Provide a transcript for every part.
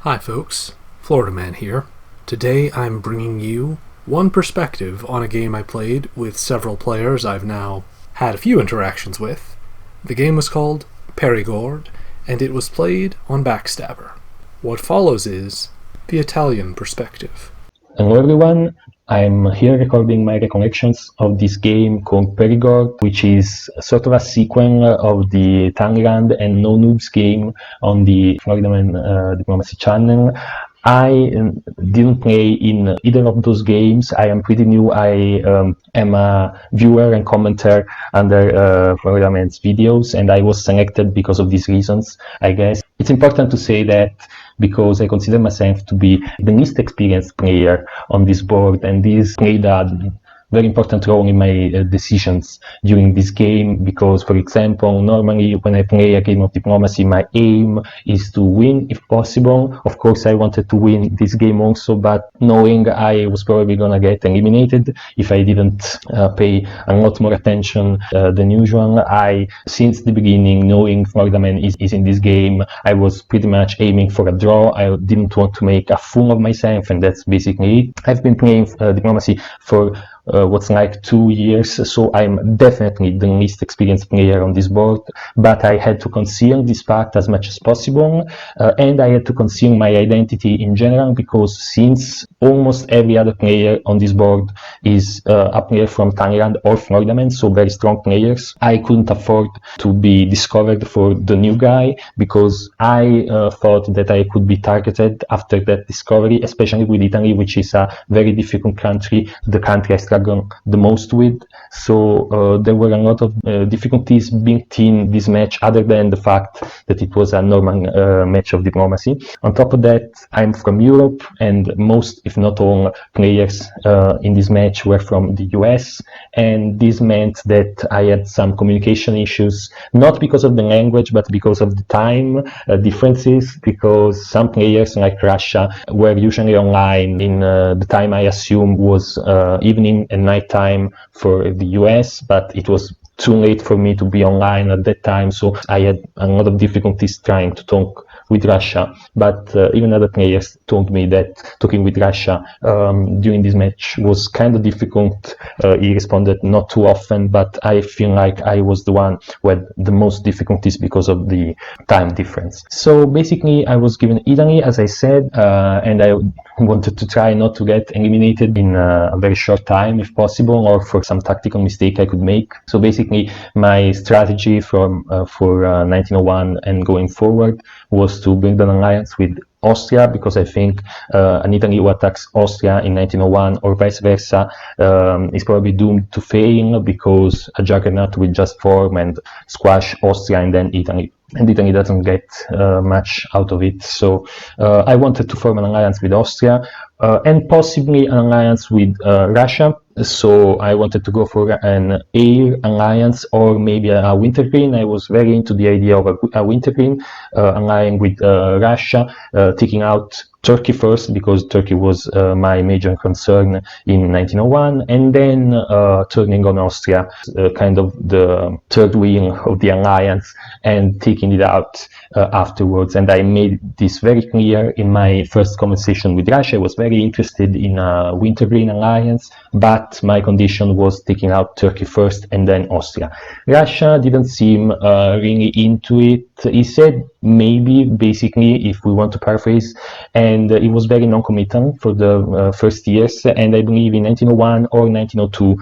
Hi folks, Florida Man here. Today I'm bringing you one perspective on a game I played with several players I've now had a few interactions with. The game was called Perigord, and it was played on Backstabber. What follows is the Italian perspective. Hello everyone, I'm here recording my recollections of this game called Perigord, which is sort of a sequel of the Tangrand and No Noobs game on the Florida Man Diplomacy channel. I didn't play in either of those games. I am pretty new. I am a viewer and commenter under Florida Man's videos, and I was selected because of these reasons, I guess. It's important to say that because I consider myself to be the least experienced player on this board, and this played a very important role in my decisions during this game, because, for example, normally when I play a game of diplomacy, my aim is to win if possible. Of course, I wanted to win this game also, but knowing I was probably gonna get eliminated if I didn't pay a lot more attention than usual, since the beginning, knowing Florida Man is in this game, I was pretty much aiming for a draw. I didn't want to make a fool of myself, and that's basically it. I've been playing diplomacy for what's like 2 years, so I'm definitely the least experienced player on this board, but I had to conceal this fact as much as possible, and I had to conceal my identity in general, because since almost every other player on this board is a player from Thailand or Florida Man, so very strong players, I couldn't afford to be discovered for the new guy, because I thought that I could be targeted after that discovery, especially with Italy, which is a very difficult country, the country I struggle the most with. So there were a lot of difficulties built in this match, other than the fact that it was a normal match of diplomacy. On top of that, I'm from Europe, and most, if not all, players in this match were from the US, and this meant that I had some communication issues, not because of the language, but because of the time differences, because some players, like Russia, were usually online in the time I assume was evening and night time for the US, but it was too late for me to be online at that time, so I had a lot of difficulties trying to talk with Russia. But even other players told me that talking with Russia during this match was kind of difficult. He responded not too often, but I feel like I was the one who had the most difficulties because of the time difference. So basically I was given Italy, as I said, and I wanted to try not to get eliminated in a very short time if possible, or for some tactical mistake I could make. So basically my strategy for 1901 and going forward was to build an alliance with Austria, because I think an Italy who attacks Austria in 1901 or vice versa is probably doomed to fail, because a juggernaut will just form and squash Austria and then Italy. And Italy doesn't get much out of it. So I wanted to form an alliance with Austria and possibly an alliance with Russia. So I wanted to go for an air alliance, or maybe a wintergreen. I was very into the idea of a wintergreen allying with Russia, taking out Turkey first, because Turkey was my major concern in 1901, and then turning on Austria, kind of the third wheel of the alliance, and taking it out afterwards. And I made this very clear in my first conversation with Russia. I was very interested in a wintergreen alliance, but my condition was taking out Turkey first and then Austria. Russia didn't seem really into it. He said maybe, basically, if we want to paraphrase, and it was very non-committal for the first years. And I believe in 1901 or 1902,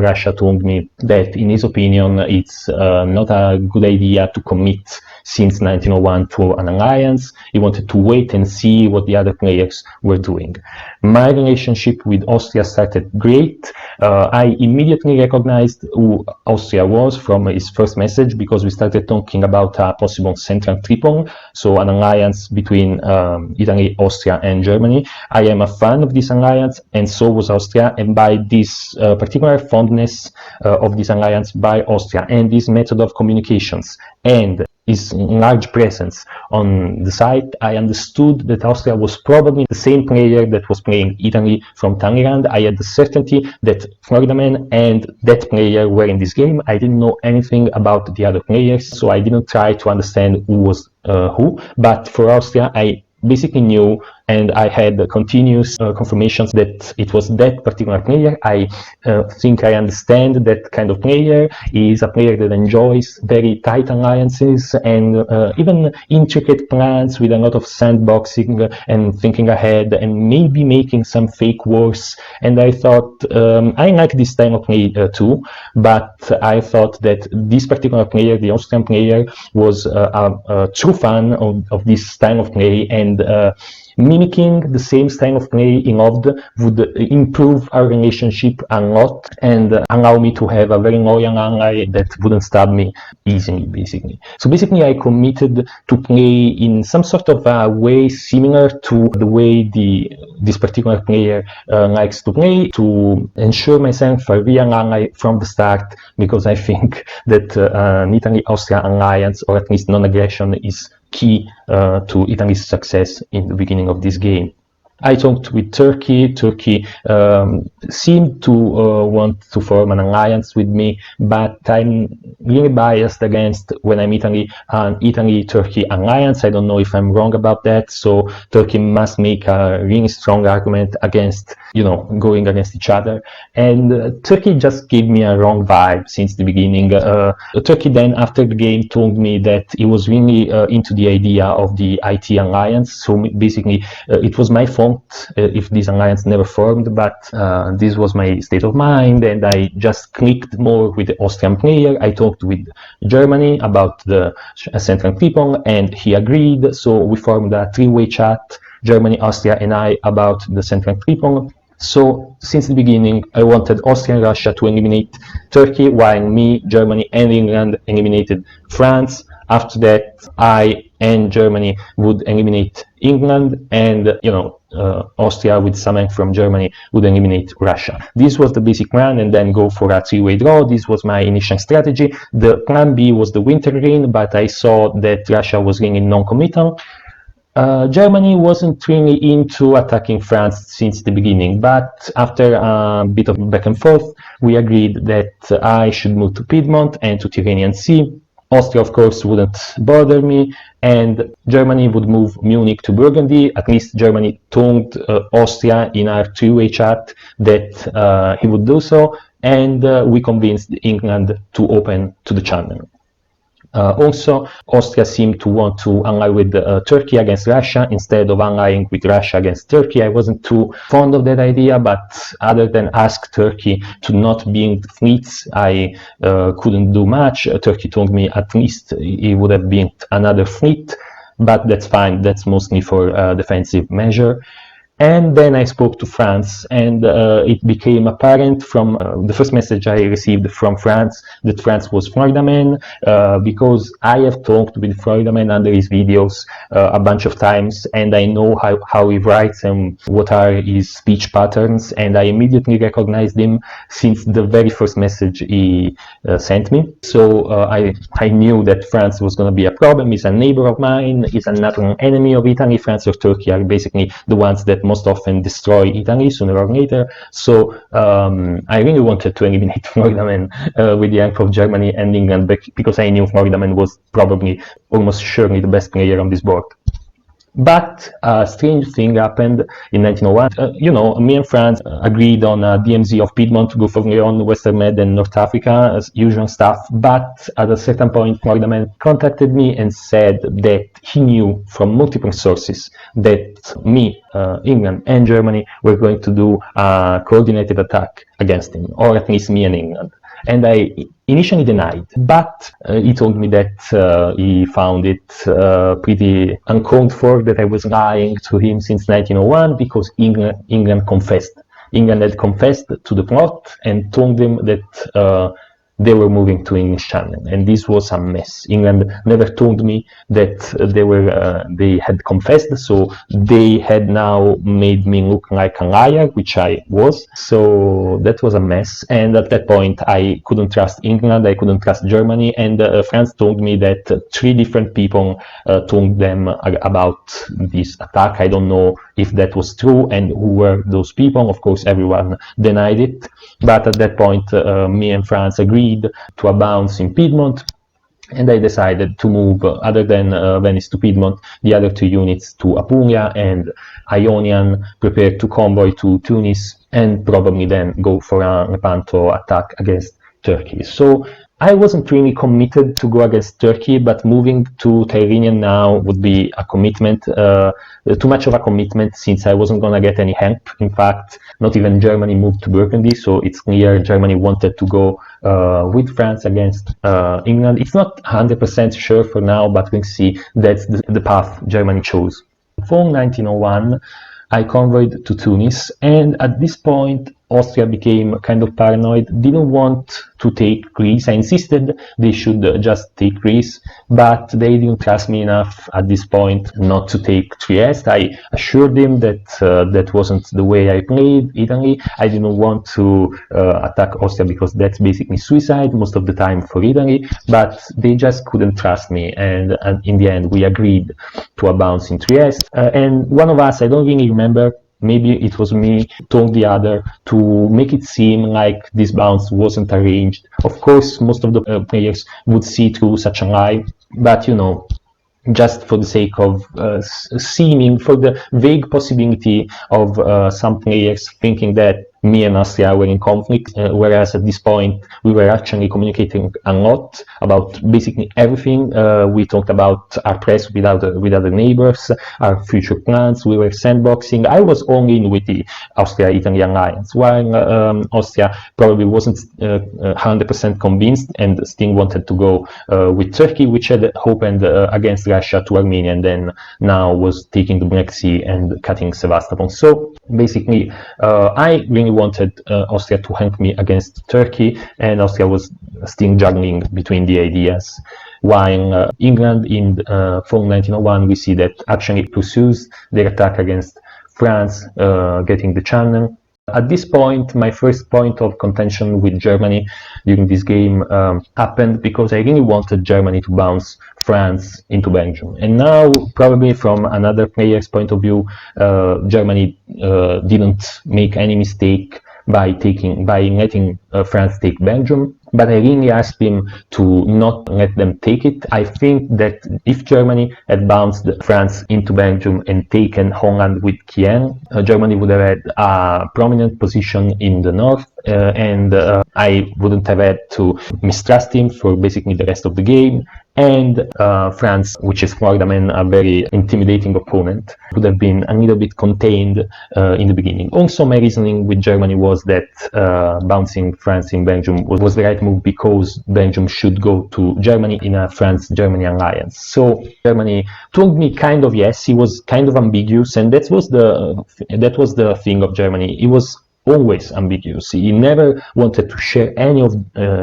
Russia told me that in his opinion it's not a good idea to commit since 1901 to an alliance. He wanted to wait and see what the other players were doing. My relationship with Austria started great. I immediately recognized who Austria was from his first message, because we started talking about a possible central triple, so an alliance between Italy, Austria, and Germany. I am a fan of this alliance, and so was Austria, and by this particular fondness of this alliance by Austria, and this method of communications, and his large presence on the site, I understood that Austria was probably the same player that was playing Italy from Thailand. I had the certainty that Florida Man and that player were in this game. I didn't know anything about the other players, so I didn't try to understand who was who. But for Austria, I basically knew, and I had continuous confirmations that it was that particular player. I think I understand that kind of player is a player that enjoys very tight alliances and even intricate plans with a lot of sandboxing and thinking ahead and maybe making some fake wars. And I thought, I like this style of play too, but I thought that this particular player, the Austrian player, was a true fan of this style of play, and mimicking the same style of play he loved would improve our relationship a lot and allow me to have a very loyal ally that wouldn't stab me easily, basically. So basically I committed to play in some sort of a way similar to the way this particular player likes to play, to ensure myself a real ally from the start, because I think that an Italy-Austria alliance, or at least non-aggression, is key to Italy's success in the beginning of this game. I talked with Turkey. Turkey seemed to want to form an alliance with me, but I'm really biased against, when I meet an Italy-Turkey alliance. I don't know if I'm wrong about that, so Turkey must make a really strong argument against, going against each other. And Turkey just gave me a wrong vibe since the beginning. Turkey then, after the game, told me that he was really into the idea of the IT alliance, so basically it was my fault if this alliance never formed, but this was my state of mind, and I just clicked more with the Austrian player. I talked with Germany about the Central people, and he agreed, so we formed a three-way chat, Germany, Austria, and I, about the Central people. So since the beginning, I wanted Austria and Russia to eliminate Turkey, while me, Germany, and England eliminated France. After that, I and Germany would eliminate England, and Austria, with some help from Germany, would eliminate Russia. This was the basic plan, and then go for a three-way draw. This was my initial strategy. The plan B was the winter green, but I saw that Russia was really non-committal. Germany wasn't really into attacking France since the beginning, but after a bit of back and forth, we agreed that I should move to Piedmont and to Tyrrhenian Sea. Austria, of course, wouldn't bother me, and Germany would move Munich to Burgundy. At least Germany told Austria in our three-way chat that he would do so, and we convinced England to open to the channel. Also, Austria seemed to want to ally with Turkey against Russia instead of allying with Russia against Turkey. I wasn't too fond of that idea, but other than ask Turkey to not build fleets, I couldn't do much. Turkey told me at least he would have built another fleet, but that's fine. That's mostly for defensive measure. And then I spoke to France, and it became apparent from the first message I received from France that France was Florida Man, because I have talked with Florida Man under his videos a bunch of times, and I know how he writes and what are his speech patterns, and I immediately recognized him since the very first message he sent me. So I knew that France was going to be a problem. He's a neighbor of mine, he's a natural enemy of Italy. France or Turkey are basically the ones that most often destroy Italy sooner or later. So I really wanted to eliminate Florida Man with the help of Germany and England, because I knew Florida Man was probably almost surely the best player on this board. But a strange thing happened in 1901. Me and France agreed on a DMZ of Piedmont, Gulf of Leon, Western Med, and North Africa, as usual stuff. But at a certain point, Florida Man contacted me and said that he knew from multiple sources that me, England, and Germany were going to do a coordinated attack against him, or at least me and England. And I initially denied, but he told me that he found it pretty uncalled for that I was lying to him since 1901, because England confessed. England had confessed to the plot and told him that they were moving to English Channel, and this was a mess. England never told me that they had confessed, so they had now made me look like a liar, which I was. So that was a mess, and at that point I couldn't trust England, I couldn't trust Germany, and France told me that 3 different people told them about this attack. I don't know if that was true and who were those people. Of course, everyone denied it, but at that point me and France agreed to a bounce in Piedmont. and I decided to move, other than Venice to Piedmont, the other two units to Apulia and Ionian, prepare to convoy to Tunis, and probably then go for a Lepanto attack against Turkey. So I wasn't really committed to go against Turkey, but moving to Tyrrhenian now would be a commitment, too much of a commitment, since I wasn't going to get any help. In fact, not even Germany moved to Burgundy, so it's clear Germany wanted to go with France against England. It's not 100% sure for now, but we'll see. That's the path Germany chose. Fall 1901, I convoyed to Tunis, and at this point Austria became kind of paranoid, didn't want to take Greece. I insisted they should just take Greece, but they didn't trust me enough at this point not to take Trieste. I assured them that that wasn't the way I played Italy. I didn't want to attack Austria because that's basically suicide most of the time for Italy, but they just couldn't trust me, and in the end we agreed to a bounce in Trieste. And one of us, I don't really remember, maybe it was me, told the other to make it seem like this bounce wasn't arranged. Of course, most of the players would see through such a lie, but just for the sake of seeming, for the vague possibility of some players thinking that me and Austria were in conflict, whereas at this point we were actually communicating a lot about basically everything. We talked about our press with other neighbors, our future plans. We were sandboxing. I was all in with the Austria-Italy alliance, while Austria probably wasn't 100% convinced and still wanted to go with Turkey, which had opened against Russia to Armenia, and then now was taking the Black Sea and cutting Sevastopol. So basically, I really wanted Austria to help me against Turkey, and Austria was still juggling between the ideas. While England in fall 1901, we see that actually pursues their attack against France, getting the Channel. At this point, my first point of contention with Germany during this game happened because I really wanted Germany to bounce France into Belgium. And now, probably from another player's point of view, Germany didn't make any mistake by letting France take Belgium, but I really asked him to not let them take it. I think that if Germany had bounced France into Belgium and taken Holland with Caen, Germany would have had a prominent position in the north, and I wouldn't have had to mistrust him for basically the rest of the game. And France, which is for them a very intimidating opponent, would have been a little bit contained in the beginning. Also, my reasoning with Germany was that bouncing France in Belgium was the right move because Belgium should go to Germany in a France-Germany alliance. So Germany told me kind of yes, he was kind of ambiguous, and that was the thing of Germany. It was always ambiguous. He never wanted to share any of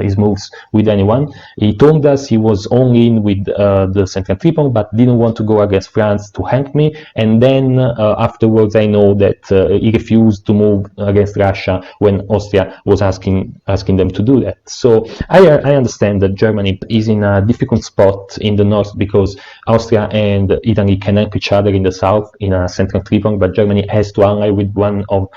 his moves with anyone. He told us he was only in with the Central Tripoli, but didn't want to go against France to help me. And then afterwards, I know that he refused to move against Russia when Austria was asking them to do that. So I understand that Germany is in a difficult spot in the north because Austria and Italy can help each other in the south in a Central Tripoli, but Germany has to ally with one of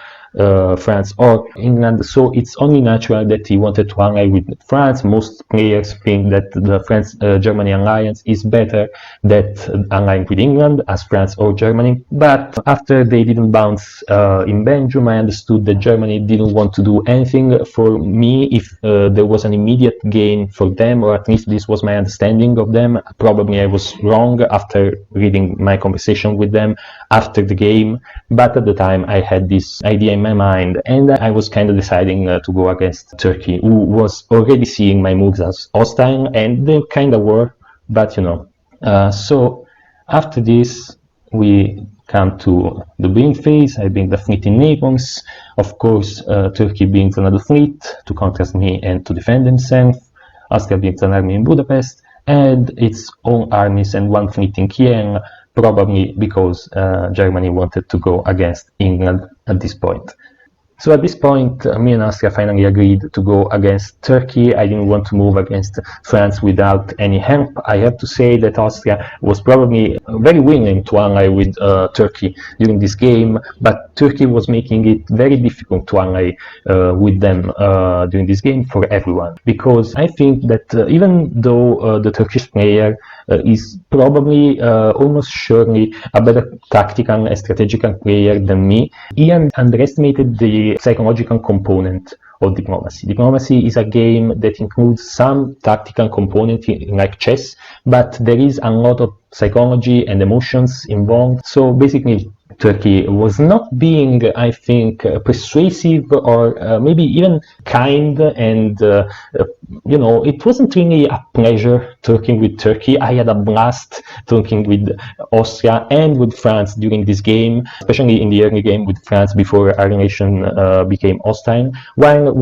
France or England, so it's only natural that he wanted to ally with France. Most players think that the France-Germany alliance is better than allying with England as France or Germany, but after they didn't bounce in Belgium, I understood that Germany didn't want to do anything for me if there was an immediate gain for them, or at least this was my understanding of them. Probably I was wrong after reading my conversation with them after the game, but at the time I had this idea in my mind, and I was kind of deciding to go against Turkey, who was already seeing my moves as hostile, and they kind of were, but so after this we come to the building phase. I build the fleet in Naples. Of course, Turkey builds another fleet to contrast me and to defend himself. Austria builds an army in Budapest and its own armies and one fleet in Caen, probably because Germany wanted to go against England at this point. So at this point, me and Austria finally agreed to go against Turkey. I didn't want to move against France without any help. I have to say that Austria was probably very willing to ally with Turkey during this game, but Turkey was making it very difficult to ally with them during this game for everyone. Because I think that even though the Turkish player is probably almost surely a better tactical and strategical player than me, he underestimated the psychological component of diplomacy. Diplomacy is a game that includes some tactical component like chess, but there is a lot of psychology and emotions involved. So basically, Turkey was not being, I think, persuasive or maybe even kind, and it wasn't really a pleasure talking with Turkey. I had a blast talking with Austria and with France during this game, especially in the early game with France before our relation became hostile. While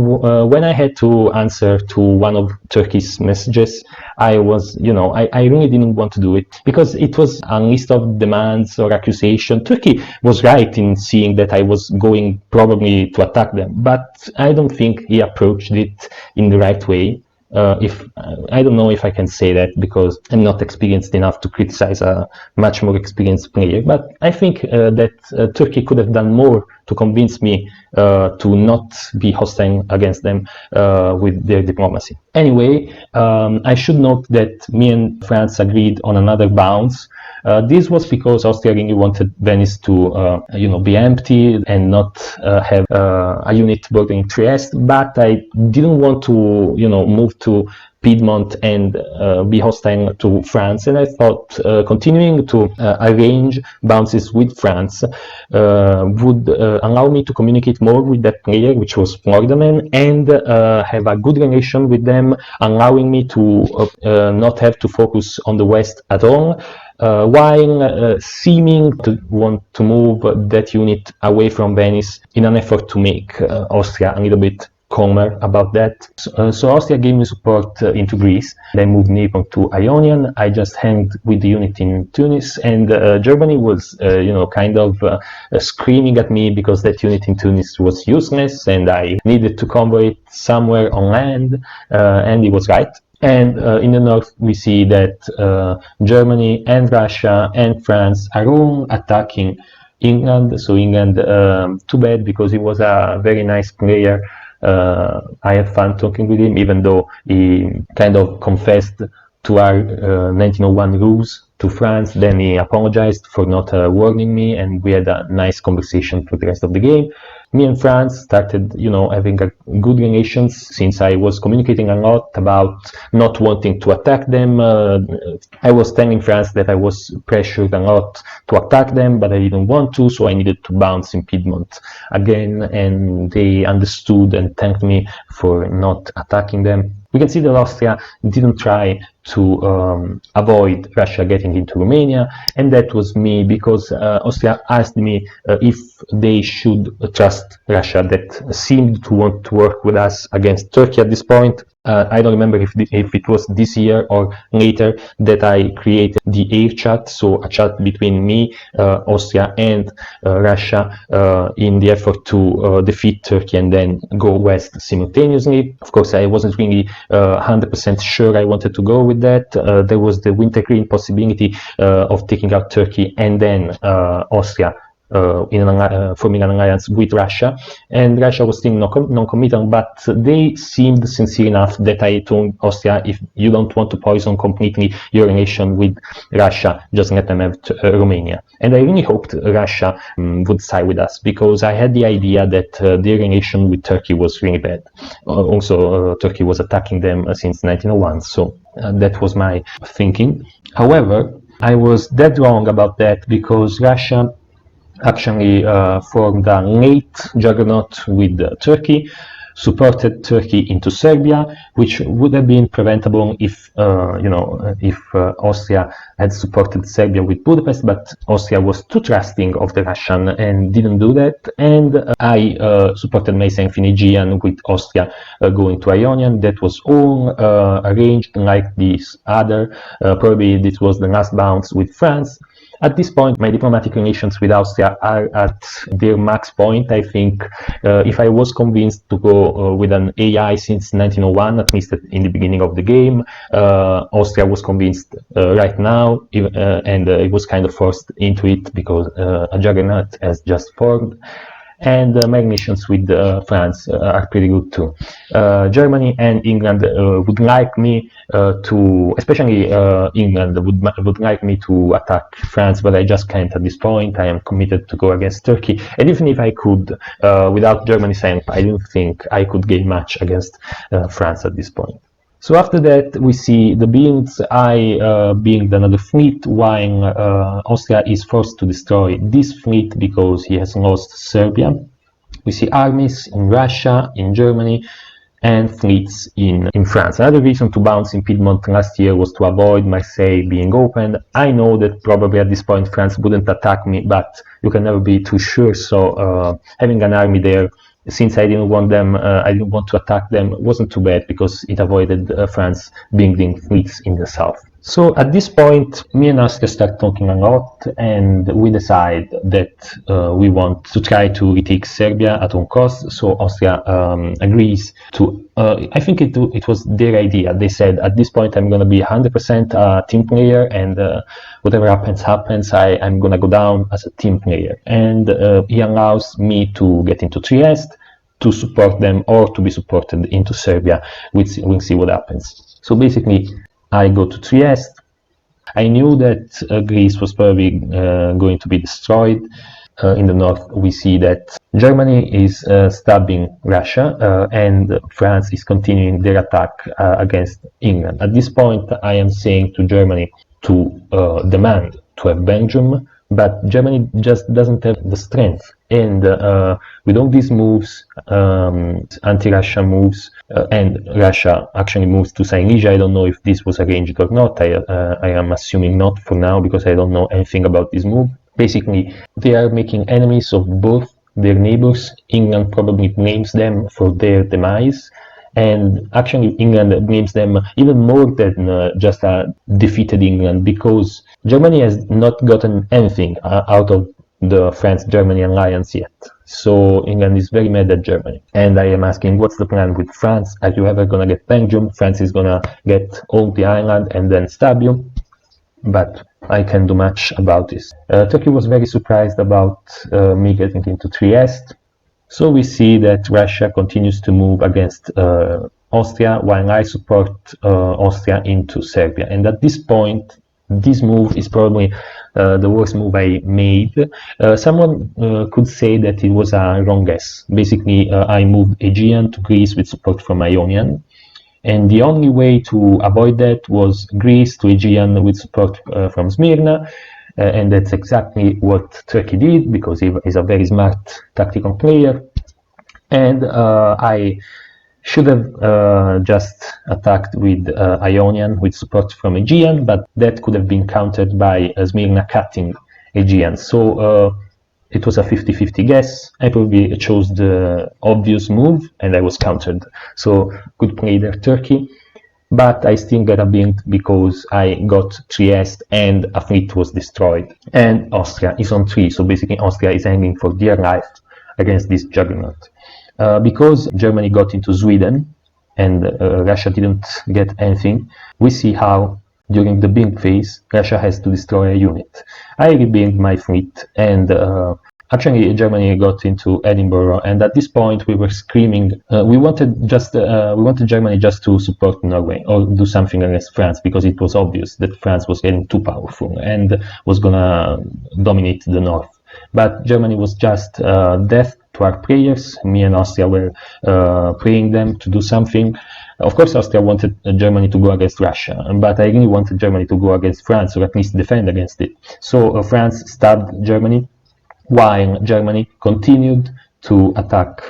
when I had to answer to one of Turkey's messages, I was, I really didn't want to do it because it was a list of demands or accusation. Turkey was right in seeing that I was going probably to attack them, but I don't think he approached it in the right way. If I don't know if I can say that because I'm not experienced enough to criticize a much more experienced player, but I think that Turkey could have done more to convince me to not be hostile against them with their diplomacy. Anyway, I should note that me and France agreed on another bounce. This was because Austria really wanted Venice to, be empty and not have a unit bordering Trieste. But I didn't want to, move to Piedmont and be hostile to France, and I thought continuing to arrange bounces with France would allow me to communicate more with that player, which was Floridaman, and have a good relation with them, allowing me to not have to focus on the West at all. While seeming to want to move that unit away from Venice in an effort to make Austria a little bit calmer about that. So Austria gave me support into Greece. They moved Naples to Ionian. I just hanged with the unit in Tunis, and Germany was, kind of screaming at me because that unit in Tunis was useless, and I needed to convoy it somewhere on land, and he was right. And in the north, we see that Germany and Russia and France are all attacking England. So England, too bad, because he was a very nice player. I had fun talking with him, even though he kind of confessed to our 1901 rules to France. Then he apologized for not warning me, and we had a nice conversation for the rest of the game. Me and France started, having a good relations since I was communicating a lot about not wanting to attack them. I was telling France that I was pressured a lot to attack them, but I didn't want to, so I needed to bounce in Piedmont again, and they understood and thanked me for not attacking them. We can see that Austria didn't try to avoid Russia getting into Romania, and that was me, because Austria asked me if they should trust Russia, that seemed to want to work with us against Turkey at this point. I don't remember if it was this year or later that I created the air chat, so a chat between me, Austria, and Russia in the effort to defeat Turkey and then go west simultaneously. Of course, I wasn't really 100% sure I wanted to go with that. There was the wintergreen possibility of taking out Turkey and then Austria forming an alliance with Russia, and Russia was still non-committal, but they seemed sincere enough that I told Austria, if you don't want to poison completely your relation with Russia, just let them have Romania. And I really hoped Russia would side with us, because I had the idea that their relation with Turkey was really bad. Also, Turkey was attacking them since 1901, so that was my thinking. However, I was dead wrong about that, because Russia actually formed a late juggernaut with Turkey, supported Turkey into Serbia, which would have been preventable if Austria had supported Serbia with Budapest, but Austria was too trusting of the Russian and didn't do that, and I supported myself in Aegean with Austria going to Ionian. That was all arranged like this other, probably this was the last bounce with France. At this point, my diplomatic relations with Austria are at their max point. I think if I was convinced to go with an AI since 1901, at least in the beginning of the game, Austria was convinced right now, and it was kind of forced into it because a juggernaut has just formed. And my relations with France are pretty good too. Germany and England would like me especially England would like me to attack France, but I just can't at this point. I am committed to go against Turkey, and even if I could, without Germany's help, I don't think I could gain much against France at this point. So after that, we see the Bild's eye being another fleet, while Austria is forced to destroy this fleet because he has lost Serbia. We see armies in Russia, in Germany, and fleets in France. Another reason to bounce in Piedmont last year was to avoid Marseille being opened. I know that probably at this point France wouldn't attack me, but you can never be too sure, so having an army there, since I didn't want to attack them, wasn't too bad because it avoided France building fleets in the south. So at this point, me and Austria start talking a lot, and we decide that we want to try to retake Serbia at all costs. So Austria agrees to. I think it was their idea. They said, at this point, I'm going to be 100% a team player, and whatever happens. I'm going to go down as a team player. And he allows me to get into Trieste, to support them, or to be supported into Serbia. We'll see what happens. So basically, I go to Trieste. I knew that Greece was probably going to be destroyed. In the north, we see that Germany is stabbing Russia, and France is continuing their attack against England. At this point, I am saying to Germany to demand to have Belgium, but Germany just doesn't have the strength. And with all these moves, anti-Russia moves, and Russia actually moves to Silesia. I don't know if this was arranged or not. I am assuming not for now because I don't know anything about this move. Basically, they are making enemies of both their neighbors. England probably blames them for their demise. And actually, England blames them even more than just a defeated England, because Germany has not gotten anything out of the France-Germany alliance yet. So England is very mad at Germany. And I am asking, what's the plan with France? Are you ever going to get Belgium? France is going to get all the island and then stab you? But I can't do much about this. Turkey was very surprised about me getting into Trieste. So we see that Russia continues to move against Austria, while I support Austria into Serbia. And at this point, this move is probably the worst move I made. Someone could say that it was a wrong guess. Basically, I moved Aegean to Greece with support from Ionian. And the only way to avoid that was Greece to Aegean with support from Smyrna. And that's exactly what Turkey did, because he is a very smart tactical player. And I should have just attacked with Ionian with support from Aegean, but that could have been countered by Smyrna cutting Aegean. So it was a 50-50 guess. I probably chose the obvious move, and I was countered. So good play there, Turkey. But I still got a build because I got Trieste and a fleet was destroyed. And Austria is on 3, so basically Austria is hanging for dear life against this juggernaut. Because Germany got into Sweden and Russia didn't get anything, we see how during the build phase Russia has to destroy a unit. I rebuild my fleet, and actually Germany got into Edinburgh, and at this point we were screaming. We wanted Germany just to support Norway or do something against France, because it was obvious that France was getting too powerful and was gonna dominate the north. But Germany was just deaf to our prayers. Me and Austria were praying them to do something. Of course, Austria wanted Germany to go against Russia, but I really wanted Germany to go against France, or at least defend against it. So France stabbed Germany, while Germany continued to attack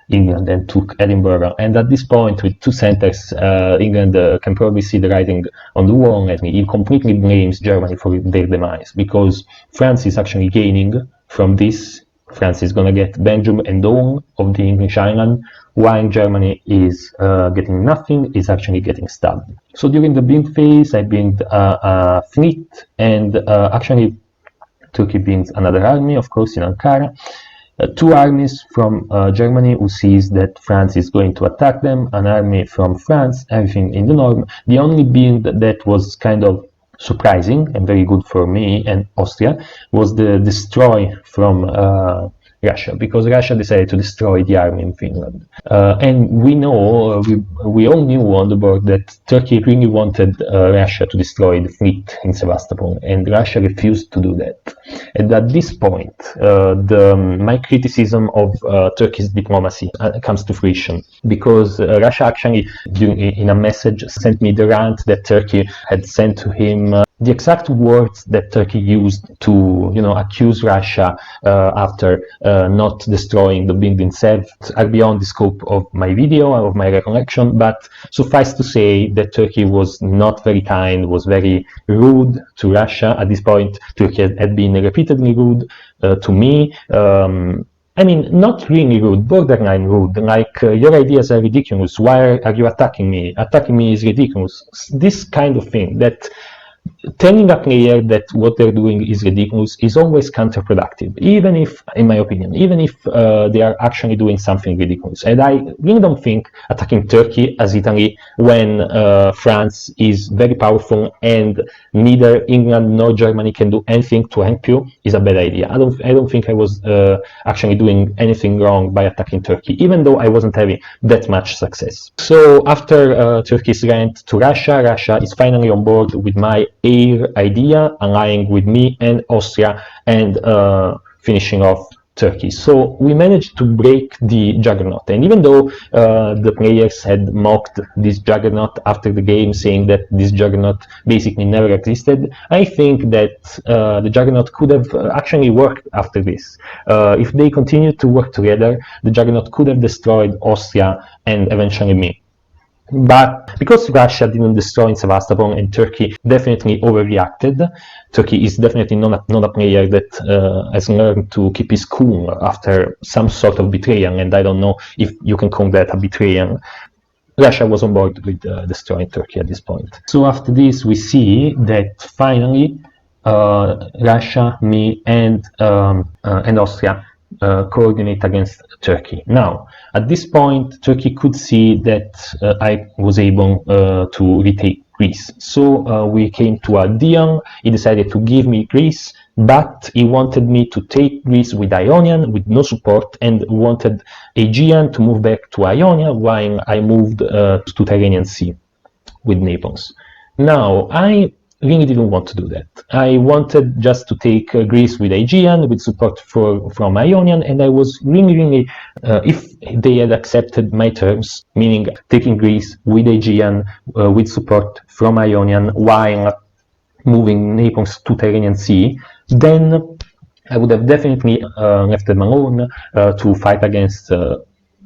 England and took Edinburgh. And at this point, with 2 centers, England can probably see the writing on the wall, and he completely blames Germany for their demise, because France is actually gaining from this France is going to get Belgium and all of the English island, while Germany is getting nothing, is actually getting stabbed. So during the build phase, I built a fleet, and actually Turkey builds another army, of course, in Ankara. Two armies from Germany who sees that France is going to attack them, an army from France, everything in the norm. The only build that was kind of surprising and very good for me and Austria was the destroy from Russia, because Russia decided to destroy the army in Finland. And we know, we all knew on the board that Turkey really wanted Russia to destroy the fleet in Sevastopol, and Russia refused to do that. And at this point, my criticism of Turkey's diplomacy comes to fruition, because Russia actually, in a message, sent me the rant that Turkey had sent to him. The exact words that Turkey used to, accuse Russia after not destroying the building itself are beyond the scope of my video, of my recollection, but suffice to say that Turkey was not very kind, was very rude to Russia. At this point, Turkey had been repeatedly rude to me. I mean, not really rude, borderline rude, like, your ideas are ridiculous, why are you attacking me? Attacking me is ridiculous. This kind of thing, that telling a player that what they're doing is ridiculous is always counterproductive, even if, in my opinion, even if they are actually doing something ridiculous. And I really don't think attacking Turkey as Italy when France is very powerful and neither England nor Germany can do anything to help you is a bad idea. I don't think I was actually doing anything wrong by attacking Turkey, even though I wasn't having that much success. So after Turkey's rant to Russia, Russia is finally on board with my air idea, allying with me and Austria and finishing off Turkey. So we managed to break the juggernaut, and even though the players had mocked this juggernaut after the game, saying that this juggernaut basically never existed, I think that the juggernaut could have actually worked after this. If they continued to work together, the juggernaut could have destroyed Austria and eventually me. But because Russia didn't destroy in Sevastopol and Turkey definitely overreacted, Turkey is definitely not a player that has learned to keep his cool after some sort of betrayal, and I don't know if you can call that a betrayal. Russia was on board with destroying Turkey at this point. So after this, we see that finally Russia, me, and Austria coordinate against Turkey. Now, at this point, Turkey could see that I was able to retake Greece. So we came to a deal. He decided to give me Greece, but he wanted me to take Greece with Ionian, with no support, and wanted Aegean to move back to Ionia, while I moved to Tyrrhenian Sea with Naples. Now, I really didn't want to do that. I wanted just to take Greece with Aegean, with support from Ionian, and I was really, if they had accepted my terms, meaning taking Greece with Aegean, with support from Ionian, while moving Naples to Tyrrhenian Sea, then I would have definitely left them alone to fight against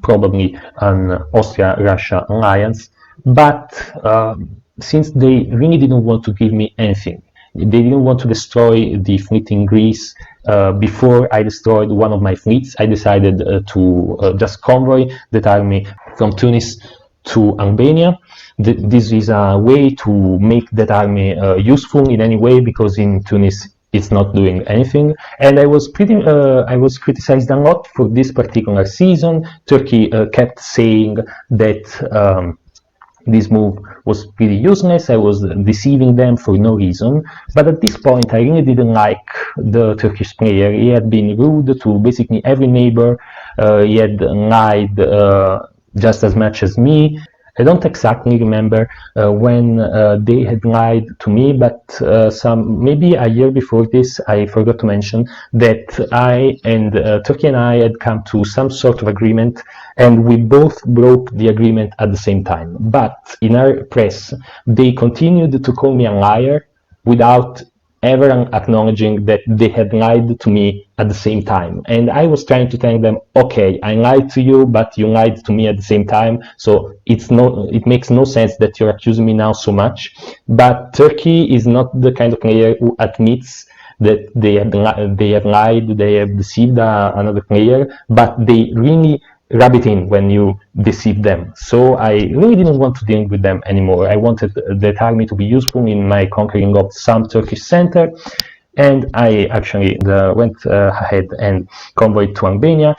probably an Austria-Russia alliance, but since they really didn't want to give me anything, they didn't want to destroy the fleet in Greece before I destroyed one of my fleets, I decided to just convoy that army from Tunis to Albania. This is a way to make that army useful in any way, because in Tunis it's not doing anything. And I was criticized a lot for this particular season. Turkey kept saying that this move was pretty useless. I was deceiving them for no reason. But at this point, I really didn't like the Turkish player. He had been rude to basically every neighbor. He had lied just as much as me. I don't exactly remember when they had lied to me, but maybe a year before this, I forgot to mention that Turkey and I had come to some sort of agreement, and we both broke the agreement at the same time. But in our press, they continued to call me a liar without ever acknowledging that they had lied to me at the same time. And I was trying to tell them, okay, I lied to you, but you lied to me at the same time, so it makes no sense that you're accusing me now so much. But Turkey is not the kind of player who admits that they have lied, they have deceived another player, but they really rub it in when you deceive them. So I really didn't want to deal with them anymore. I wanted that army to be useful in my conquering of some Turkish center, and I actually went ahead and convoyed to Albania.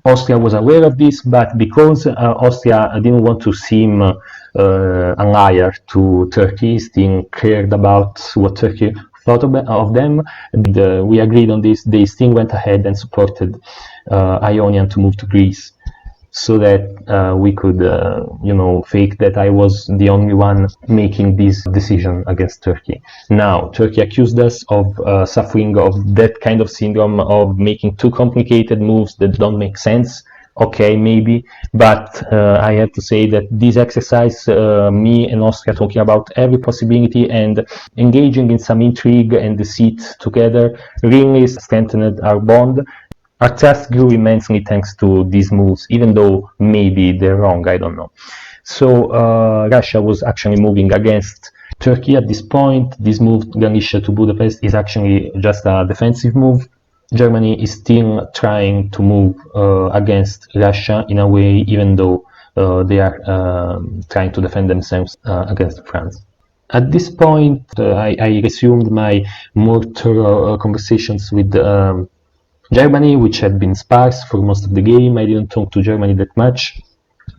Austria was aware of this, but because Austria didn't want to seem a liar to Turkey, still cared about what Turkey thought of them, we agreed on this. They still went ahead and supported Ionian to move to Greece, so that we could, fake that I was the only one making this decision against Turkey. Now, Turkey accused us of suffering of that kind of syndrome of making too complicated moves that don't make sense. Okay, maybe, but I have to say that this exercise, me and Austria talking about every possibility and engaging in some intrigue and deceit together, really strengthened our bond. Our trust grew immensely thanks to these moves, even though maybe they're wrong, I don't know. So Russia was actually moving against Turkey at this point. This move, Galicia to Budapest, is actually just a defensive move. Germany is still trying to move against Russia in a way, even though they are trying to defend themselves against France. At this point, I resumed my more thorough conversations with Germany, which had been sparse for most of the game. I didn't talk to Germany that much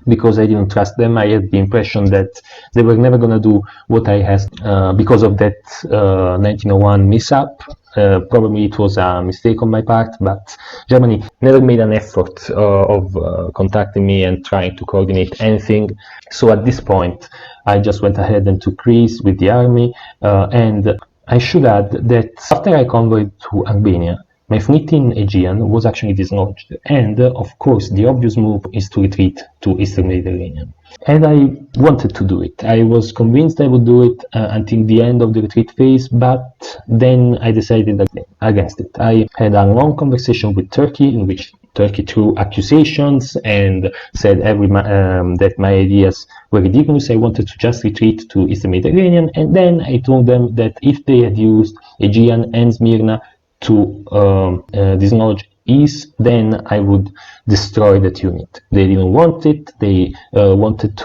because I didn't trust them. I had the impression that they were never going to do what I asked because of that 1901 mishap. Probably it was a mistake on my part, but Germany never made an effort of contacting me and trying to coordinate anything. So at this point, I just went ahead and took Greece with the army, and I should add that after I convoyed to Albania, my fleet in Aegean was actually dislodged, and of course the obvious move is to retreat to Eastern Mediterranean. And I wanted to do it. I was convinced I would do it until the end of the retreat phase, but then I decided against it. I had a long conversation with Turkey in which Turkey threw accusations and said that my ideas were ridiculous. I wanted to just retreat to Eastern Mediterranean, and then I told them that if they had used Aegean and Smyrna to dislodge east, then I would destroy that unit. They didn't want it. They wanted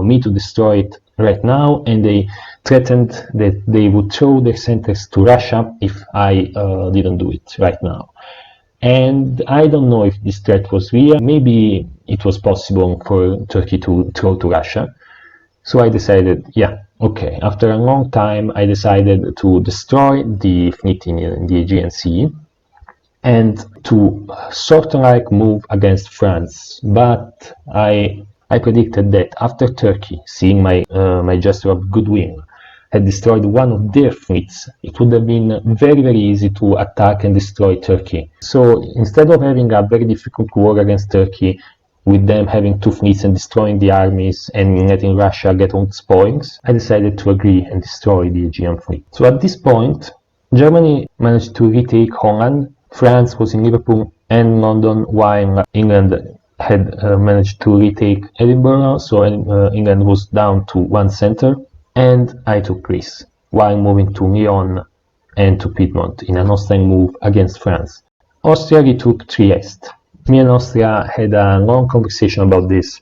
me to destroy it right now, and they threatened that they would throw their centers to Russia if I didn't do it right now. And I don't know if this threat was real. Maybe it was possible for Turkey to throw to Russia. So I decided, yeah, okay. After a long time, I decided to destroy the fleet in the Aegean Sea and to sort of like move against France. But I predicted that after Turkey, seeing my gesture of goodwill, had destroyed one of their fleets, it would have been very, very easy to attack and destroy Turkey. So instead of having a very difficult war against Turkey, with them having two fleets and destroying the armies and letting Russia get all the spoils, I decided to agree and destroy the Aegean fleet. So at this point, Germany managed to retake Holland, France was in Liverpool and London, while England had managed to retake Edinburgh, so England was down to one center, and I took Greece, while moving to Lyon and to Piedmont in an Austrian move against France. Austria retook Trieste. Me and Austria had a long conversation about this,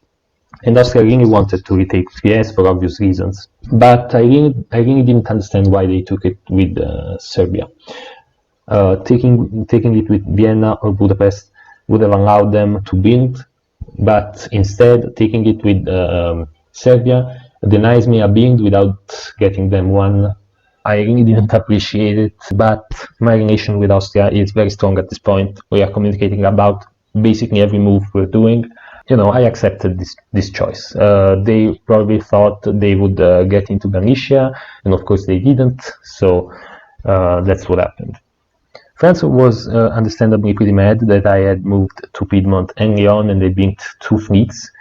and Austria really wanted to retake Trieste for obvious reasons, but I really didn't understand why they took it with Serbia. Taking it with Vienna or Budapest would have allowed them to build, but instead taking it with Serbia denies me a build without getting them one. I really didn't appreciate it, but my relation with Austria is very strong at this point. We are communicating about basically every move we're doing. I accepted this choice. They probably thought they would get into Galicia, and of course they didn't, so that's what happened. France was understandably pretty mad that I had moved to Piedmont and Lyon, and they built two fleets,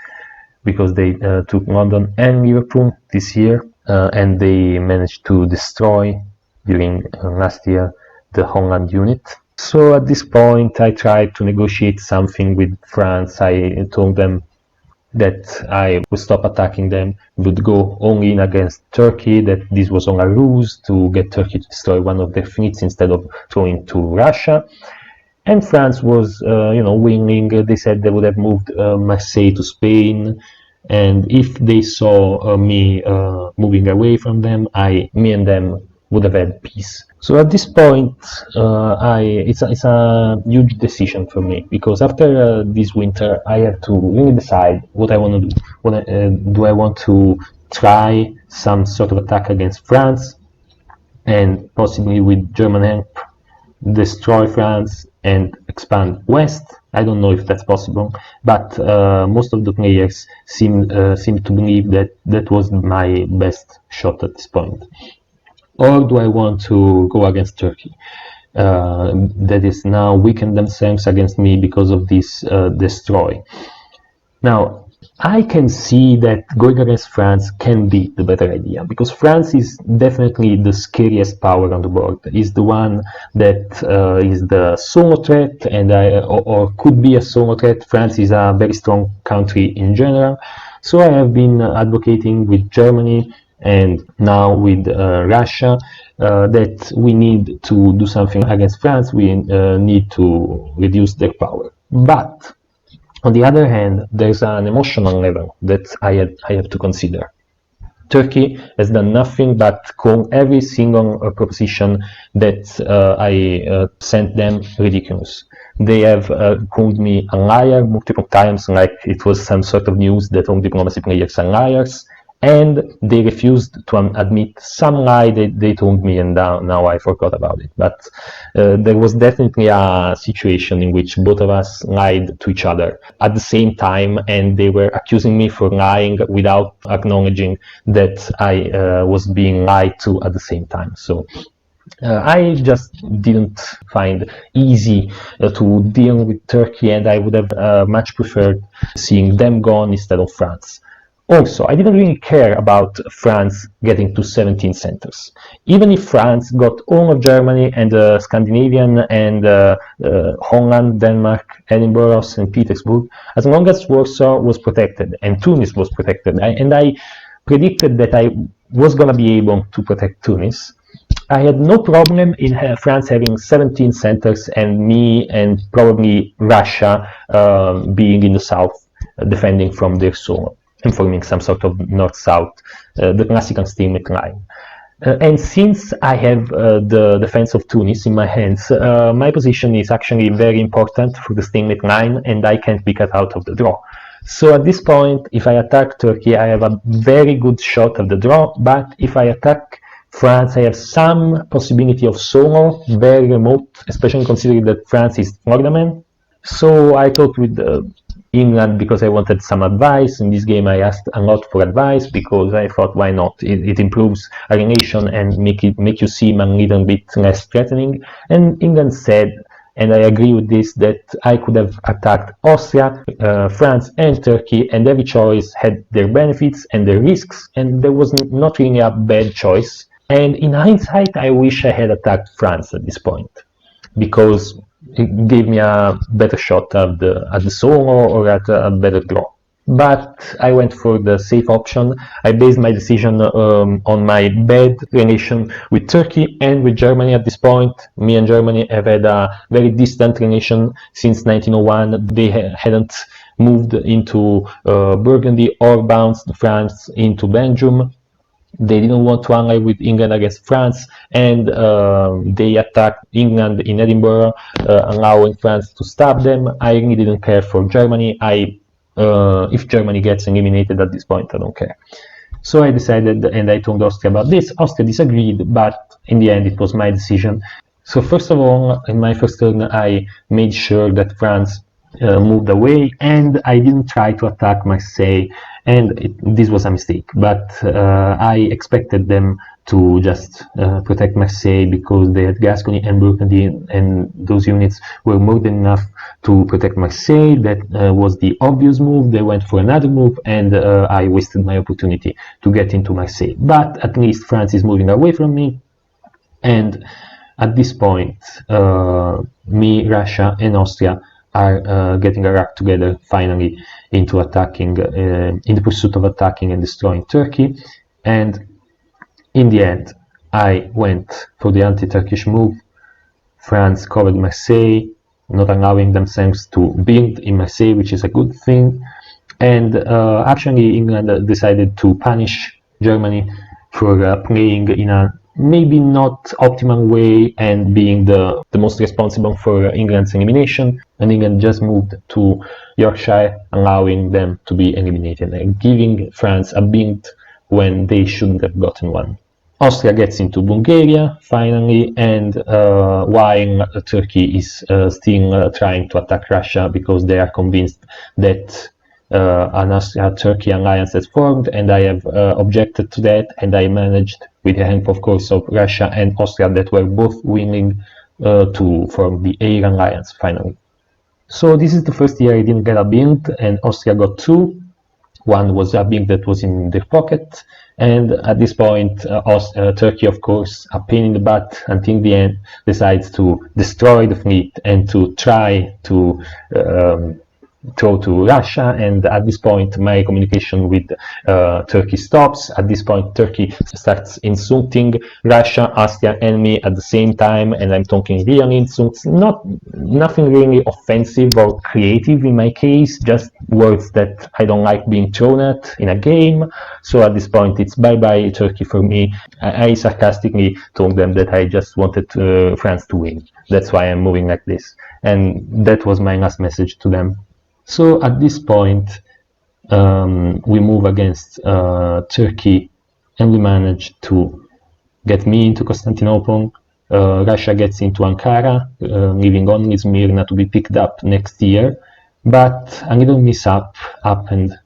because they took London and Liverpool this year, and they managed to destroy, during last year, the Holland unit. So at this point, I tried to negotiate something with France. I told them that I would stop attacking them, would go only in against Turkey, that this was on a ruse to get Turkey to destroy one of their fleets instead of throwing to Russia. And France was, willing. They said they would have moved Marseille to Spain, and if they saw me moving away from them, me and them would have had peace. So at this point, it's a huge decision for me, because after this winter, I have to really decide what I want to do. Do I want to try some sort of attack against France, and possibly with German help destroy France and expand west? I don't know if that's possible, but most of the players seem to believe that that was my best shot at this point. Or do I want to go against Turkey, that is now weakened themselves against me because of this destroy? Now, I can see that going against France can be the better idea, because France is definitely the scariest power on the board. Is the one that is the solo threat, and or could be a solo threat. France is a very strong country in general. So I have been advocating with Germany and now with Russia that we need to do something against France. We need to reduce their power. But on the other hand, there's an emotional level that I have to consider. Turkey has done nothing but call every single proposition that I sent them ridiculous. They have called me a liar multiple times, like it was some sort of news that all diplomacy players are liars. And they refused to admit some lie that they told me, and now I forgot about it. But there was definitely a situation in which both of us lied to each other at the same time, and they were accusing me for lying without acknowledging that I was being lied to at the same time. So I just didn't find easy to deal with Turkey, and I would have much preferred seeing them gone instead of France. Also, I didn't really care about France getting to 17 centers. Even if France got all of Germany and Scandinavian and Holland, Denmark, Edinburgh, St. Petersburg, as long as Warsaw was protected and Tunis was protected, and I predicted that I was going to be able to protect Tunis, I had no problem in France having 17 centers and me and probably Russia being in the south defending from their zone and forming some sort of north-south, the classical stalemate line. And since I have the defense of Tunis in my hands, my position is actually very important for the stalemate line, and I can't be cut out of the draw. So at this point, if I attack Turkey, I have a very good shot at the draw, but if I attack France, I have some possibility of solo, very remote, especially considering that France is Florida man. So I talked with England because I wanted some advice. In this game I asked a lot for advice because I thought, why not? It improves a relation and make you seem a little bit less threatening. And England said, and I agree with this, that I could have attacked Austria, France and Turkey, and every choice had their benefits and their risks, and there was not really a bad choice. And in hindsight, I wish I had attacked France at this point, because it gave me a better shot at the solo or at a better draw. But I went for the safe option. I based my decision on my bad relation with Turkey and with Germany at this point. Me and Germany have had a very distant relation since 1901. They hadn't moved into Burgundy or bounced France into Belgium. They didn't want to ally with England against France, and they attacked England in Edinburgh, allowing France to stop them. I really didn't care for Germany. If Germany gets eliminated at this point, I don't care. So I decided, and I told Austria about this. Austria disagreed, but in the end, it was my decision. So first of all, in my first turn, I made sure that France moved away, and I didn't try to attack Marseille, and this was a mistake. But I expected them to just protect Marseille because they had Gascony and Burgundy, and those units were more than enough to protect Marseille. That was the obvious move. They went for another move, and I wasted my opportunity to get into Marseille. But at least France is moving away from me, and at this point, me, Russia, and Austria are getting their act together finally into attacking, in the pursuit of attacking and destroying Turkey. And in the end, I went for the anti-Turkish move. France covered Marseille, not allowing themselves to build in Marseille, which is a good thing. And actually, England decided to punish Germany for playing in a maybe not optimal way and being the most responsible for England's elimination. And England just moved to Yorkshire, allowing them to be eliminated and giving France a build when they shouldn't have gotten one. Austria gets into Bulgaria finally, and while Turkey is still trying to attack Russia because they are convinced that an Austria-Turkey alliance has formed, and I have objected to that, and I managed, with the help, of course, of Russia and Austria, that were both willing to form the air alliance finally. So this is the first year I didn't get a build, and Austria got two. One was a build that was in their pocket, and at this point, Turkey, of course, a pain in the butt until the end, decides to destroy the fleet and to try to throw to Russia. And at this point, my communication with Turkey stops. At this point, Turkey starts insulting Russia as their enemy at the same time, and I'm talking real insults, nothing really offensive or creative in my case, just words that I don't like being thrown at in a game. So at this point, it's bye-bye Turkey for me. I sarcastically told them that I just wanted France to win. That's why I'm moving like this. And that was my last message to them. So at this point, we move against Turkey, and we manage to get me into Constantinople. Russia gets into Ankara, leaving only Smyrna to be picked up next year. But a little mishap happened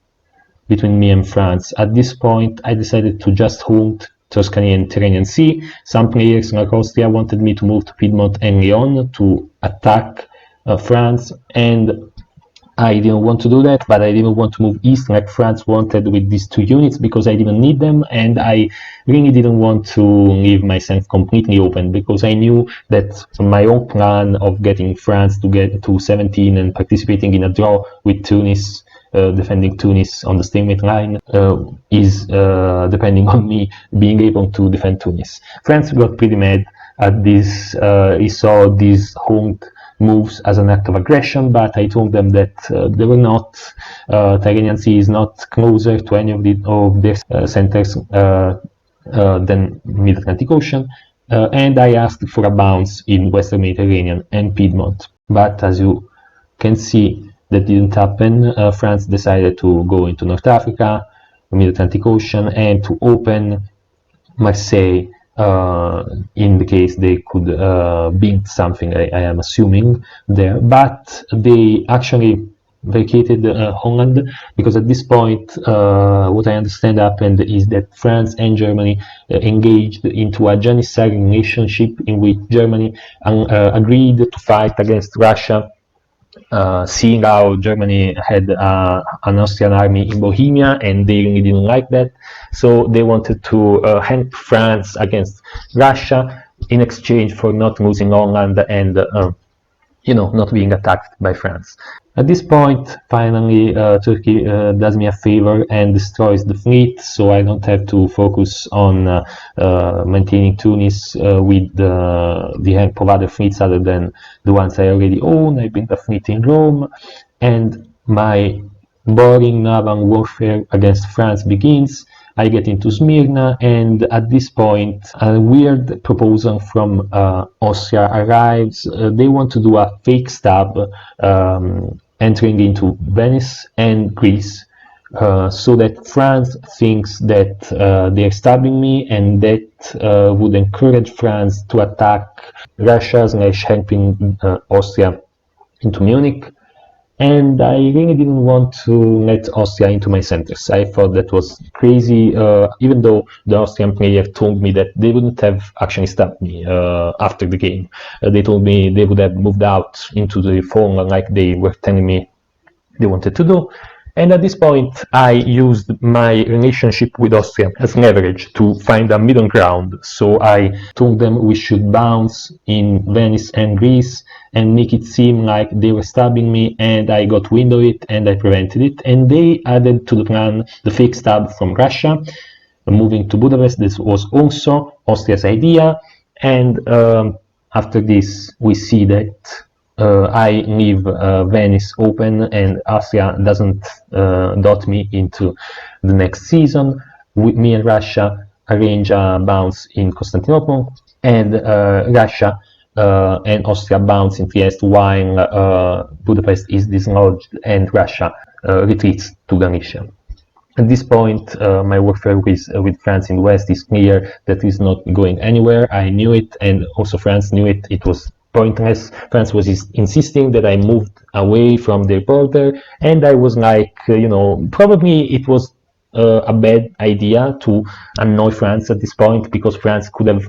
between me and France. At this point, I decided to just hold Tuscany and Tyrrhenian Sea. Some players like Austria wanted me to move to Piedmont and Lyon to attack France, and I didn't want to do that, but I didn't want to move east like France wanted with these two units because I didn't need them, and I really didn't want to leave myself completely open because I knew that my own plan of getting France to get to 17 and participating in a draw with Tunis, defending Tunis on the stalemate line, is depending on me being able to defend Tunis. France got pretty mad at this. He saw these home moves as an act of aggression, but I told them that they were not. Tyrrhenian Sea is not closer to any of their centers than Mid-Atlantic Ocean, and I asked for a bounce in Western Mediterranean and Piedmont. But as you can see, that didn't happen. France decided to go into North Africa, Mid-Atlantic Ocean, and to open Marseille in the case they could build something, I am assuming, there. But they actually vacated Holland, because at this point what I understand happened is that France and Germany engaged into a janissary relationship in which Germany agreed to fight against Russia, seeing how Germany had an Austrian army in Bohemia, and they really didn't like that. So they wanted to help France against Russia in exchange for not losing Holland and not being attacked by France. At this point, finally, Turkey does me a favor and destroys the fleet, so I don't have to focus on maintaining Tunis with the help of other fleets other than the ones I already own. I built a fleet in Rome, and my boring naval warfare against France begins. I get into Smyrna, and at this point, a weird proposal from Austria arrives. They want to do a fake stab, entering into Venice and Greece, so that France thinks that they're stabbing me, and that would encourage France to attack Russia / helping Austria into Munich. And I really didn't want to let Austria into my centers. I thought that was crazy, even though the Austrian player told me that they wouldn't have actually stabbed me after the game. They told me they would have moved out into the phone like they were telling me they wanted to do. And at this point, I used my relationship with Austria as leverage to find a middle ground. So I told them we should bounce in Venice and Greece and make it seem like they were stabbing me, and I got wind of it and I prevented it. And they added to the plan the fake stab from Russia, moving to Budapest. This was also Austria's idea. And after this, we see that I leave Venice open and Austria doesn't dot me into the next season. Me and Russia arrange a bounce in Constantinople, and Russia and Austria bounce in Trieste while Budapest is dislodged and Russia retreats to Galicia. At this point, my warfare with France in the West is clear that it's not going anywhere. I knew it, and also France knew it. It was pointless. France was insisting that I moved away from their border, and I was like, probably it was a bad idea to annoy France at this point, because France could have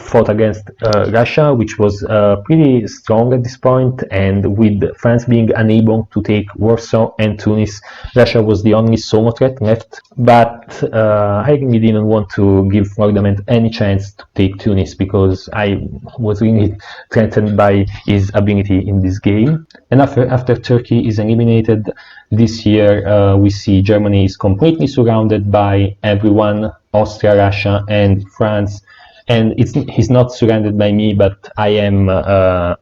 fought against Russia, which was pretty strong at this point, and with France being unable to take Warsaw and Tunis, Russia was the only solo threat left. But I really didn't want to give Florida any chance to take Tunis, because I was really threatened by his ability in this game. And after Turkey is eliminated, this year we see Germany is completely surrounded by everyone, Austria, Russia, and France. And he's not surrounded by me, but I am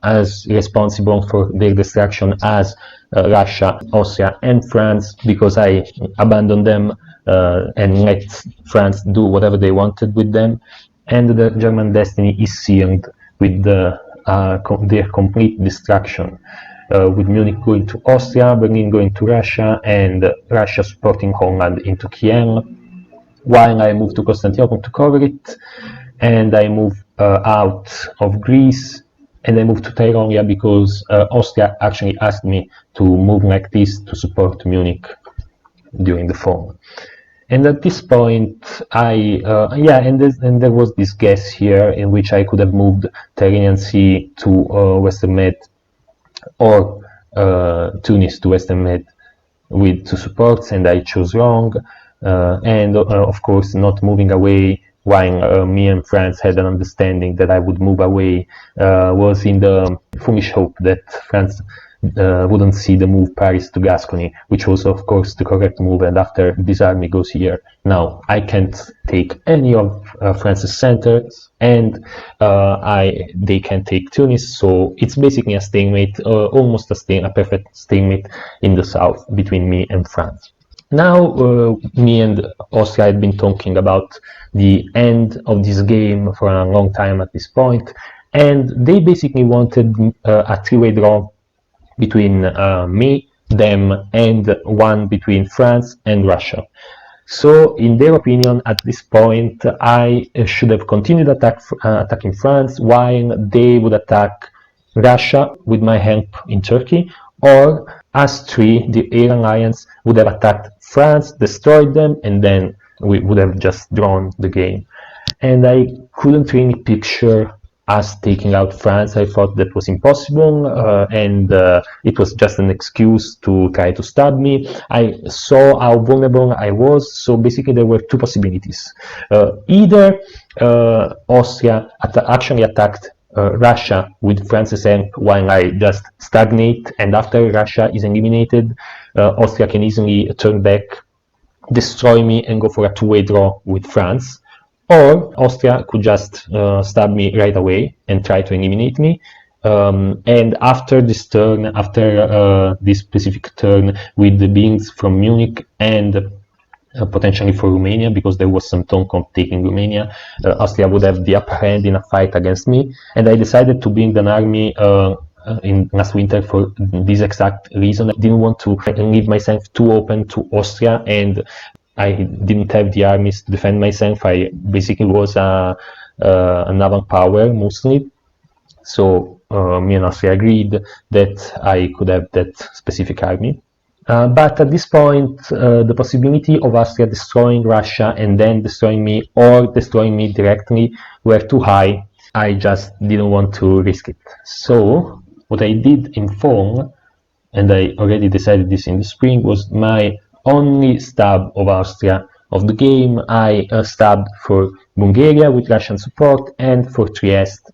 as responsible for their destruction as Russia, Austria, and France, because I abandoned them and let France do whatever they wanted with them. And the German destiny is sealed with their complete destruction. With Munich going to Austria, Berlin going to Russia, and Russia supporting Holland into Kiel, while I move to Constantinople to cover it, and I move out of Greece, and I move to Tyrolia because Austria actually asked me to move like this to support Munich during the fall. And at this point, and there was this guess here in which I could have moved Tyrrhenian Sea to Western Med, or Tunis to Western Med with two supports, and I chose wrong. And of course, not moving away while me and France had an understanding that I would move away was in the foolish hope that France wouldn't see the move Paris to Gascony, which was of course the correct move, and after this army goes here. Now I can't take any of France's centers, and they can't take Tunis, so it's basically a stalemate, almost a perfect stalemate in the south between me and France. Now me and Austria had been talking about the end of this game for a long time at this point, and they basically wanted a three-way draw between me, them, and one between France and Russia. So, in their opinion, at this point, I should have continued attacking France while they would attack Russia with my help in Turkey, or us three, the Air Alliance, would have attacked France, destroyed them, and then we would have just drawn the game. And I couldn't really picture us taking out France. I thought that was impossible, and it was just an excuse to try to stab me. I saw how vulnerable I was, so basically there were two possibilities. Either Austria actually attacked Russia with France's help while I just stagnate, and after Russia is eliminated, Austria can easily turn back, destroy me, and go for a two-way draw with France. Or Austria could just stab me right away and try to eliminate me. And after this turn, after this specific turn with the beings from Munich and potentially for Romania, because there was some talk of taking Romania, Austria would have the upper hand in a fight against me. And I decided to bring an army in last winter for this exact reason. I didn't want to leave myself too open to Austria, and I didn't have the armies to defend myself. I basically was a naval power mostly. So me and Austria agreed that I could have that specific army. But at this point, the possibility of Austria destroying Russia and then destroying me, or destroying me directly, were too high. I just didn't want to risk it. So what I did in fall and I already decided this in the spring, was my only stab of Austria of the game. I stabbed for Bulgaria with Russian support and for Trieste.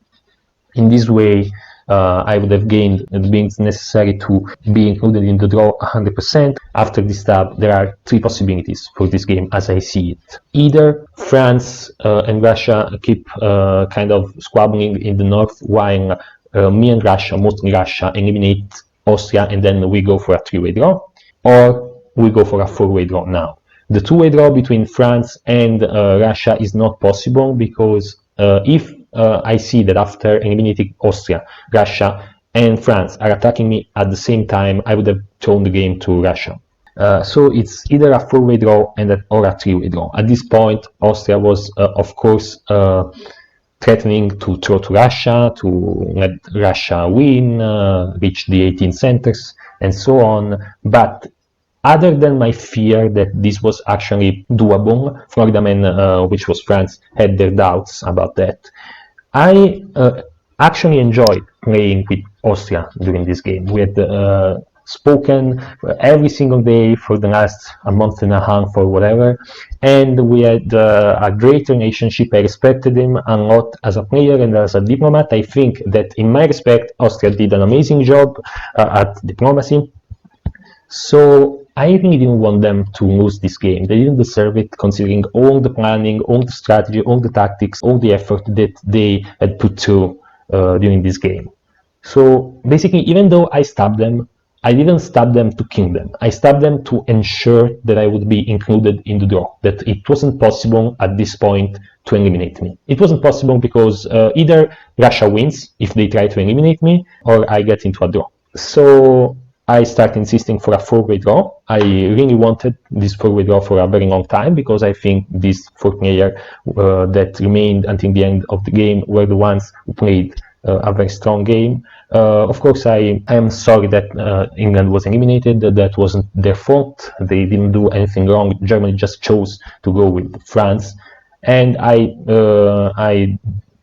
In this way, I would have gained the beings necessary to be included in the draw 100%. After this stab, there are three possibilities for this game as I see it. Either France and Russia keep kind of squabbling in the north, while me and Russia, mostly Russia, eliminate Austria, and then we go for a three-way draw, or we go for a four-way draw now. The two-way draw between France and Russia is not possible because if I see that after eliminating Austria, Russia and France are attacking me at the same time, I would have thrown the game to Russia. So it's either a four-way draw or a three-way draw. At this point, Austria was, of course, threatening to throw to Russia, to let Russia win, reach the 18 centers, and so on. But other than my fear that this was actually doable, Florida Man, which was France, had their doubts about that. I actually enjoyed playing with Austria during this game. We had spoken every single day for the last a month and a half or whatever, and we had a great relationship. I respected him a lot as a player and as a diplomat. I think that in my respect, Austria did an amazing job at diplomacy. So I really didn't want them to lose this game. They didn't deserve it, considering all the planning, all the strategy, all the tactics, all the effort that they had put through during this game. So basically, even though I stabbed them, I didn't stab them to kill them. I stabbed them to ensure that I would be included in the draw, that it wasn't possible at this point to eliminate me. It wasn't possible because either Russia wins if they try to eliminate me, or I get into a draw. So I started insisting for a four-way draw. I really wanted this four-way draw for a very long time because I think these four players that remained until the end of the game were the ones who played a very strong game. Of course, I am sorry that England was eliminated. That wasn't their fault. They didn't do anything wrong. Germany just chose to go with France. And I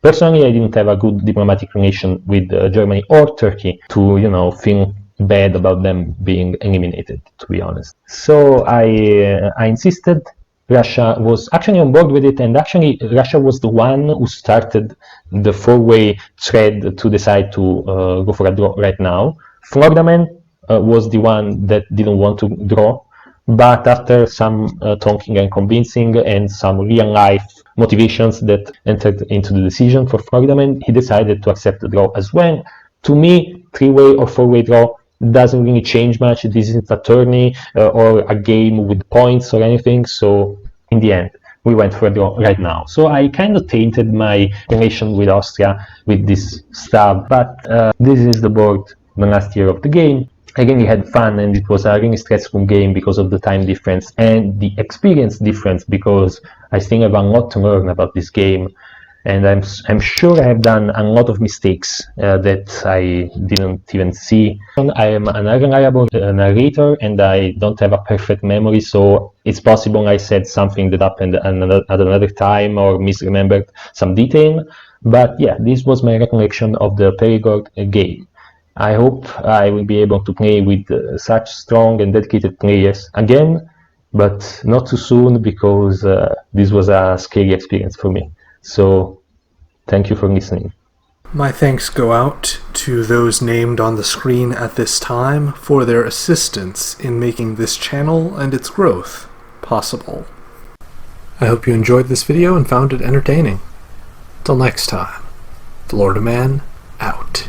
personally, I didn't have a good diplomatic relation with Germany or Turkey to, feel bad about them being eliminated, to be honest. So I insisted. Russia was actually on board with it, and actually Russia was the one who started the four-way thread to decide to go for a draw right now. Florida Man was the one that didn't want to draw, but after some talking and convincing and some real-life motivations that entered into the decision for Florida Man, he decided to accept the draw as well. To me, three-way or four-way draw doesn't really change much. This isn't a tourney or a game with points or anything. So in the end, we went for a draw right now. So I kind of tainted my relation with Austria with this stab. But this is the board the last year of the game. I really had fun, and it was a really stressful game because of the time difference and the experience difference, because I still have a lot to learn about this game. And I'm sure I have done a lot of mistakes that I didn't even see. I am an unreliable narrator, and I don't have a perfect memory, so it's possible I said something that happened at another time or misremembered some detail. But yeah, this was my recollection of the Perigord game. I hope I will be able to play with such strong and dedicated players again, but not too soon, because this was a scary experience for me. So, thank you for listening. My thanks go out to those named on the screen at this time for their assistance in making this channel and its growth possible. I hope you enjoyed this video and found it entertaining. Till next time, Florida Man out.